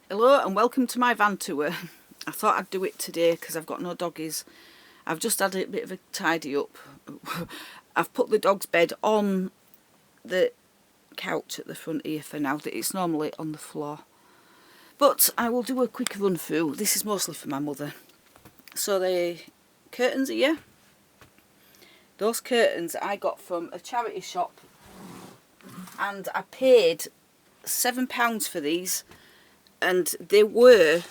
Hello and welcome to my van tour. I thought I'd do it today because I've got no doggies. I've just had a bit of a tidy up. I've put the dog's bed on the couch at the front here for now, that it's normally on the floor. But I will do a quick run through. This is mostly for my mother. So the curtains here. Those curtains I got from a charity shop and I paid £7 for these. And they were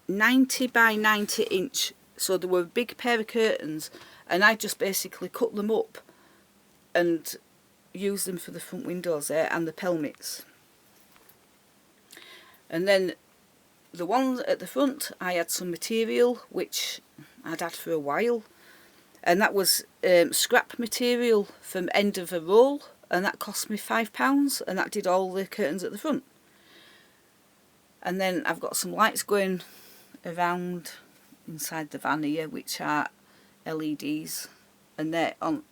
90 by 90 inch, so they were a big pair of curtains, and I just basically cut them up and used them for the front windows there and the pelmets. And then the ones at the front, I had some material which I'd had for a while, and that was scrap material from end of a roll, and that cost me £5, and that did all the curtains at the front. And then I've got some lights going around inside the van here, which are LEDs, and they're on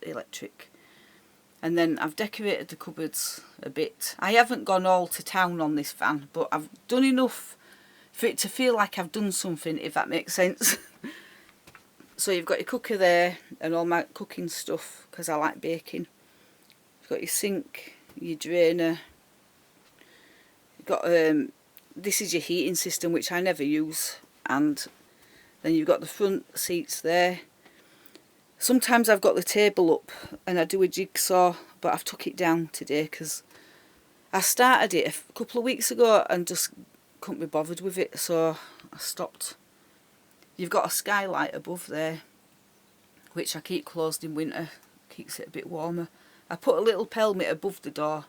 electric. And then I've decorated the cupboards a bit. I haven't gone all to town on this van, but I've done enough for it to feel like I've done something, if that makes sense. So you've got your cooker there and all my cooking stuff, because I like baking. You've got your sink, your drainer. Got this is your heating system, which I never use, and then you've got the front seats there. Sometimes I've got the table up and I do a jigsaw, but I've took it down today because I started it a couple of weeks ago and just couldn't be bothered with it, so I stopped. You've got a skylight above there, which I keep closed in winter, keeps it a bit warmer. I put a little pelmet above the door.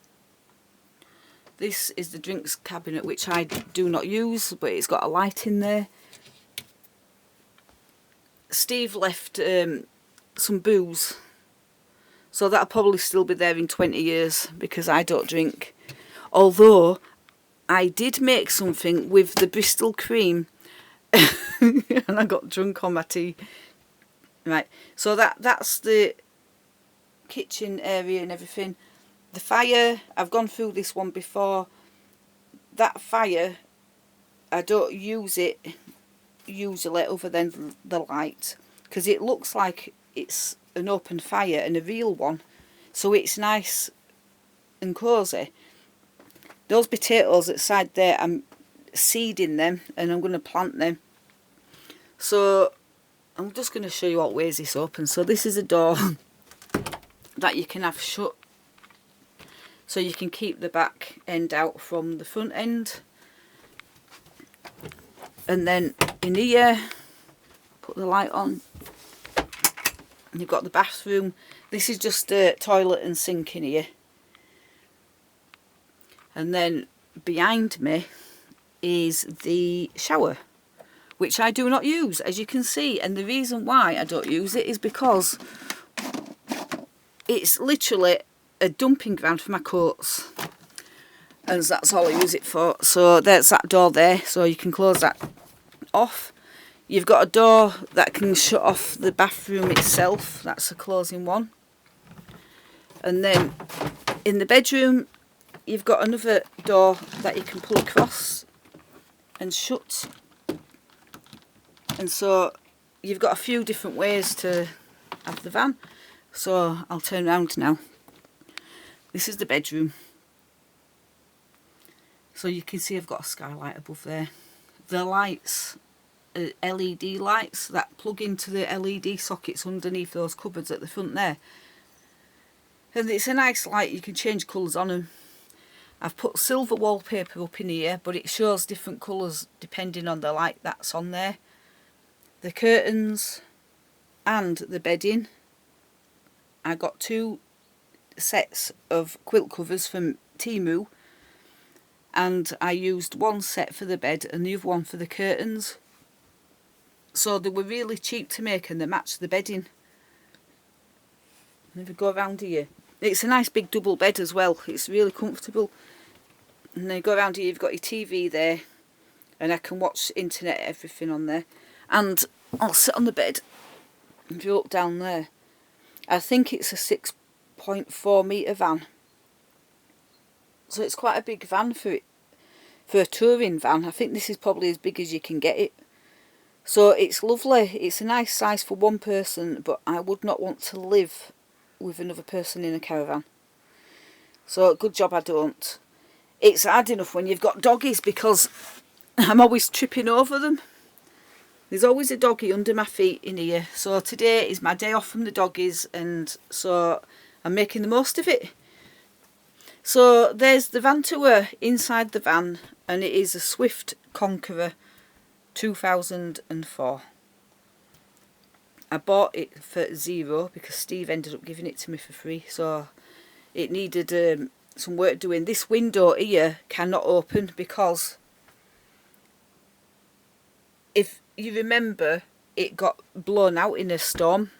This is the drinks cabinet, which I do not use, but it's got a light in there. Steve left some booze, so that'll probably still be there in 20 years because I don't drink. Although I did make something with the Bristol cream and I got drunk on my tea. Right, so that's the kitchen area and everything. The fire, I've gone through this one before. That fire, I don't use it usually other than the light, because it looks like it's an open fire and a real one, so it's nice and cosy. Those potatoes outside there, I'm seeding them and I'm going to plant them. So I'm just going to show you what ways this opens. So this is a door that you can have shut, so you can keep the back end out from the front end. And then in here, put the light on. And you've got the bathroom. This is just a toilet and sink in here. And then behind me is the shower, which I do not use, as you can see. And the reason why I don't use it is because it's literally a dumping ground for my coats, and that's all I use it for. So there's that door there, so you can close that off. You've got a door that can shut off the bathroom itself, that's a closing one. And then in the bedroom you've got another door that you can pull across and shut, and so you've got a few different ways to have the van. So I'll turn around now. This is the bedroom. So you can see I've got a skylight above there. The lights are LED lights that plug into the LED sockets underneath those cupboards at the front there. And it's a nice light, you can change colours on them. I've put silver wallpaper up in here, but it shows different colours depending on the light that's on there. The curtains and the bedding. I got 2 sets of quilt covers from Temu, and I used one set for the bed and the other one for the curtains, so they were really cheap to make and they matched the bedding. And if we go around here, it's a nice big double bed as well, it's really comfortable. And then you go around here, you've got your TV there, and I can watch internet, everything on there. And I'll sit on the bed and you look down there, I think it's a 6.4 metre van, so it's quite a big van for it. for a touring van. I think this is probably as big as you can get it. So it's lovely. It's a nice size for one person, but I would not want to live with another person in a caravan. So good job I don't. It's hard enough when you've got doggies because I'm always tripping over them. There's always a doggy under my feet in here. So today is my day off from the doggies, and so I'm making the most of it. So there's the van tour inside the van, and it is a Swift Conqueror 2004. I bought it for £0 because Steve ended up giving it to me for free, so it needed some work doing. This window here cannot open because, if you remember, it got blown out in a storm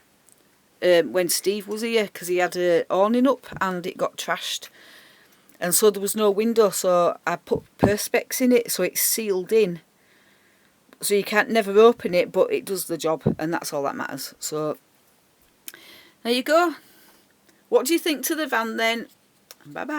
when Steve was here, because he had a awning up and it got trashed, and so there was no window, so I put perspex in it so it's sealed in, so you can't never open it, but it does the job, and that's all that matters. So there you go. What do you think to the van then? Bye bye.